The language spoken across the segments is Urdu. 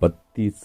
32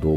2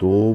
2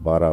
12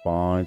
5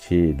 6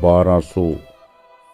1200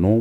9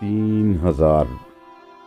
3000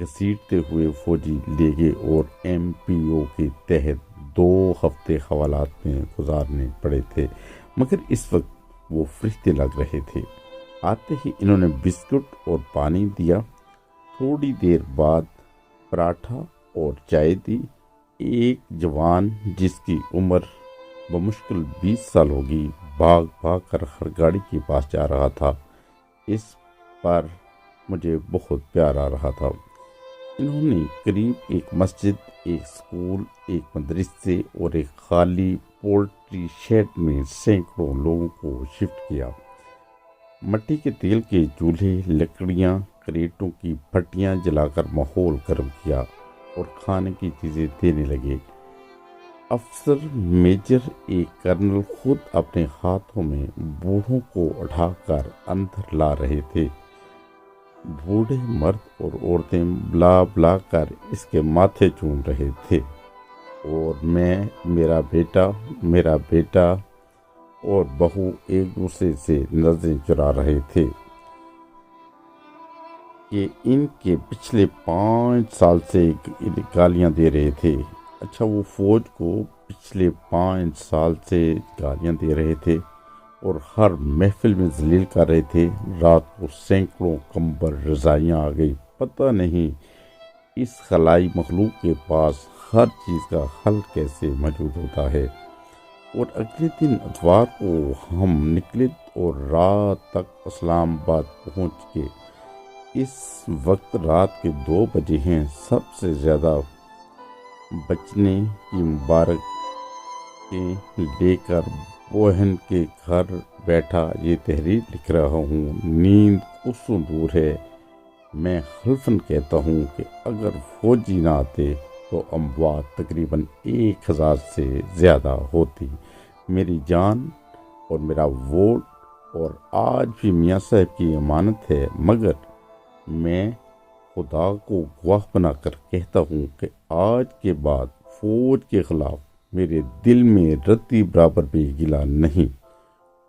گھسیٹتے ہوئے فوجی لے گئے اور MPO کے تحت 2 ہفتے حوالات میں گزارنے پڑے تھے، مگر اس وقت وہ فرشتے لگ رہے تھے۔ آتے ہی انہوں نے بسکٹ اور پانی دیا، تھوڑی دیر بعد پراٹھا اور چائے دی۔ ایک جوان جس کی عمر بمشکل 20 سال ہوگی بھاگ بھاگ کر ہر گاڑی کے پاس جا رہا تھا۔ اس پر مجھے بہت پیار آ رہا تھا۔ انہوں نے قریب ایک مسجد، ایک اسکول، ایک مدرسے اور ایک خالی پولٹری شیڈ میں سینکڑوں لوگوں کو شفٹ کیا۔ مٹی کے تیل کے چولہے، لکڑیاں، کریٹوں کی پھٹیاں جلا کر ماحول گرم کیا اور کھانے کی چیزیں دینے لگے۔ افسر میجر ایک کرنل خود اپنے ہاتھوں میں بوڑھوں کو اٹھا کر اندر لا رہے تھے۔ بوڑھے مرد اور عورتیں بلا بلا کر اس کے ماتھے چوم رہے تھے، اور میں، میرا بیٹا اور بہو ایک دوسرے سے نظریں چرا رہے تھے کہ ان کے پچھلے 5 سال سے گالیاں دے رہے تھے۔ اچھا، وہ فوج کو پچھلے 5 سال سے گالیاں دے رہے تھے اور ہر محفل میں ذلیل کر رہے تھے۔ رات کو سینکڑوں کمبل رضائیاں آ گئی۔ پتہ نہیں اس خلائی مخلوق کے پاس ہر چیز کا حل کیسے موجود ہوتا ہے۔ اور اگلے دن اتوار کو ہم نکلے اور رات تک اسلام آباد پہنچ گئے۔ اس وقت رات کے 2 بجے ہیں۔ سب سے زیادہ بچنے کی مبارک لے کر بہن کے گھر بیٹھا یہ تحریر لکھ رہا ہوں۔ نیند کوسوں دور ہے۔ میں حلفاً کہتا ہوں کہ اگر فوجی نہ آتے تو اموات تقریباً 1000 سے زیادہ ہوتی۔ میری جان اور میرا ووٹ اور آج بھی میاں صاحب کی امانت ہے، مگر میں خدا کو گواہ بنا کر کہتا ہوں کہ آج کے بعد فوج کے خلاف میرے دل میں رتی برابر بھی گلا نہیں،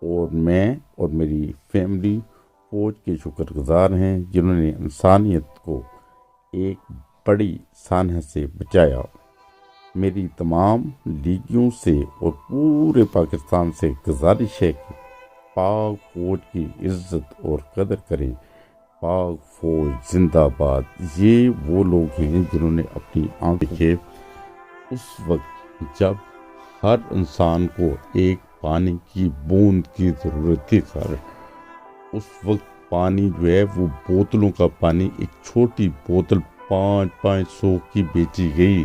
اور میں اور میری فیملی فوج کے شکر گزار ہیں جنہوں نے انسانیت کو ایک بڑی سانحہ سے بچایا۔ میری تمام لیگیوں سے اور پورے پاکستان سے گزارش ہے کہ پاک فوج کی عزت اور قدر کریں۔ پاک فوج زندہ باد۔ یہ وہ لوگ ہیں جنہوں نے اپنی آنکھیں دیکھے اس وقت جب ہر انسان کو ایک پانی کی بوند کی ضرورت تھی سر۔ اس وقت پانی جو ہے وہ بوتلوں کا پانی، ایک چھوٹی بوتل 500 کی بیچی گئی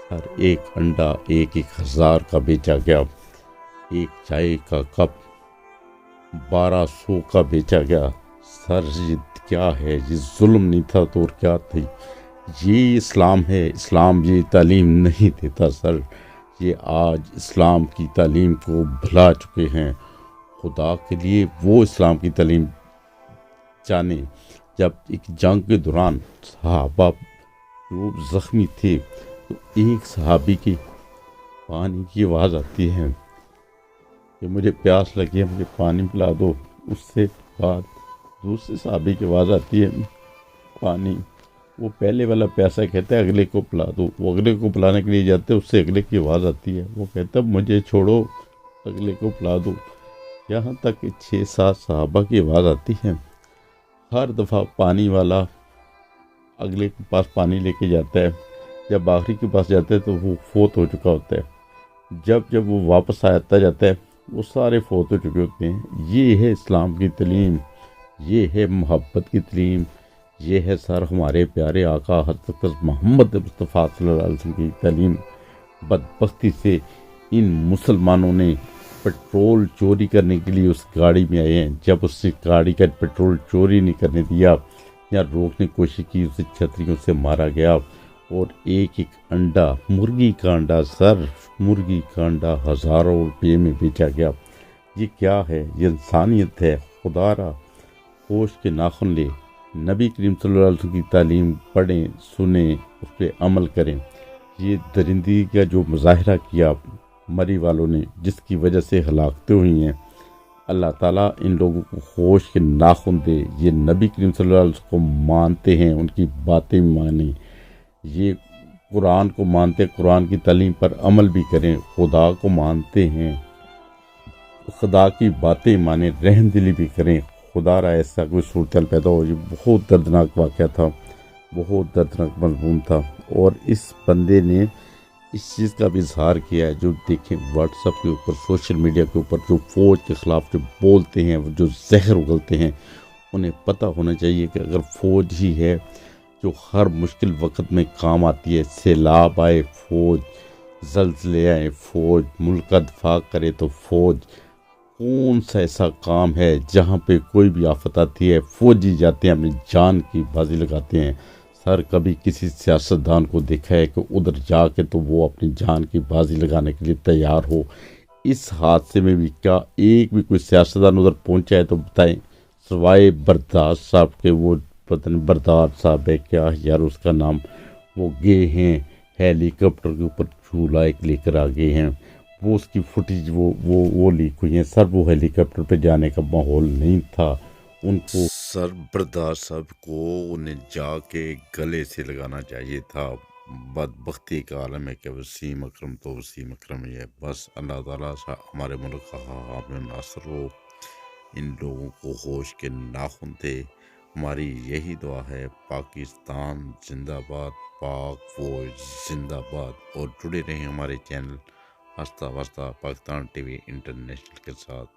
سر۔ ایک انڈا 1000 کا بیچا گیا۔ ایک چائے کا کپ 1200 کا بیچا گیا سر۔ یہ کیا ہے؟ یہ ظلم نہیں تھا تو اور کیا تھی؟ یہ اسلام ہے؟ اسلام یہ تعلیم نہیں دیتا سر۔ یہ آج اسلام کی تعلیم کو بھلا چکے ہیں۔ خدا کے لیے وہ اسلام کی تعلیم جانے۔ جب ایک جنگ کے دوران صحابہ جو زخمی تھے تو ایک صحابی کی پانی کی آواز آتی ہے کہ مجھے پیاس لگی ہے، مجھے پانی پلا دو۔ اس سے بعد دوسرے صحابی کی آواز آتی ہے پانی۔ وہ پہلے والا پیاسا کہتا ہے اگلے کو پلا دو۔ وہ اگلے کو پلانے کے لیے جاتے ہیں، اس سے اگلے کی آواز آتی ہے، وہ کہتا ہے مجھے چھوڑو، اگلے کو پلا دو۔ یہاں تک کہ 6-7 صحابہ کی آواز آتی ہے۔ ہر دفعہ پانی والا اگلے کے پاس پانی لے کے جاتا ہے۔ جب آخری کے پاس جاتا ہے تو وہ فوت ہو چکا ہوتا ہے۔ جب وہ واپس آتا جاتا ہے وہ سارے فوت ہو چکے ہوتے ہیں۔ یہ ہے اسلام کی تعلیم، یہ ہے محبت کی تعلیم، یہ ہے سر ہمارے پیارے آقا حضرت محمد مصطفیٰ صلی اللہ علیہ وسلم کی تعلیم۔ بدبختی سے ان مسلمانوں نے پیٹرول چوری کرنے کے لیے اس گاڑی میں آئے ہیں۔ جب اس سے گاڑی کا پیٹرول چوری نہیں کرنے دیا یا روکنے کی کوشش کی، اسے چھتریوں سے مارا گیا، اور ایک انڈا، مرغی کا انڈا سر، مرغی کا انڈا 1000 روپے میں بیچا گیا۔ یہ کیا ہے؟ یہ انسانیت ہے۔ خدا را ہوش کے ناخن لے، نبی کریم صلی اللہ علیہ وسلم کی تعلیم پڑھیں، سنیں، اس پہ عمل کریں۔ یہ درندگی کا جو مظاہرہ کیا مری والوں نے، جس کی وجہ سے ہلاکتیں ہوئی ہیں، اللہ تعالیٰ ان لوگوں کو ہوش کے ناخن دے. یہ نبی کریم صلی اللہ علیہ وسلم کو مانتے ہیں، ان کی باتیں مانیں، یہ قرآن کو مانتے ہیں، قرآن کی تعلیم پر عمل بھی کریں، خدا کو مانتے ہیں، خدا کی باتیں مانیں، رحم دلی بھی کریں. خدا را ایسا کوئی صورتحال پیدا ہو. یہ بہت دردناک واقعہ تھا، بہت دردناک مضمون تھا. اور اس بندے نے اس چیز کا بھی اظہار کیا ہے. جو دیکھیں واٹس ایپ کے اوپر، سوشل میڈیا کے اوپر جو فوج کے خلاف جو بولتے ہیں، جو زہر اگلتے ہیں، انہیں پتہ ہونا چاہیے کہ اگر فوج ہی ہے جو ہر مشکل وقت میں کام آتی ہے، سیلاب آئے فوج، زلزلے آئے فوج، ملک کا دفاع کرے تو فوج، کون سا ایسا کام ہے جہاں پہ کوئی بھی آفت آتی ہے فوجی جاتے ہیں، اپنی جان کی بازی لگاتے ہیں. سر کبھی کسی سیاستدان کو دیکھا ہے کہ ادھر جا کے تو وہ اپنی جان کی بازی لگانے کے لیے تیار ہو؟ اس حادثے میں بھی کیا ایک بھی کوئی سیاستدان ادھر پہنچا ہے تو بتائیں، سوائے بردار صاحب کے. وہ پتہ نہیں بردار صاحب ہے کیا یار اس کا نام، وہ گئے ہیں ہیلی کاپٹر کے اوپر جھولا ایک لے کر آ گئے ہیں. وہ اس کی فوٹیج وہ لیک ہوئی ہیں. سر وہ ہیلی کاپٹر پہ جانے کا ماحول نہیں تھا ان کو. سر بردار صاحب کو انہیں جا کے گلے سے لگانا چاہیے تھا. بدبختی کا عالم ہے کہ وسیم اکرم تو وسیم اکرم ہی ہے. بس اللہ تعالیٰ ہمارے ملک کا حامل ناصر ہو، ان لوگوں کو ہوش کے ناخن دے. ہماری یہی دعا ہے. پاکستان زندہ باد، پاک فوج زندہ باد. اور جڑے رہیں ہمارے چینل آستہ واسطہ پاکستان ٹی وی انٹرنیشنل کے ساتھ.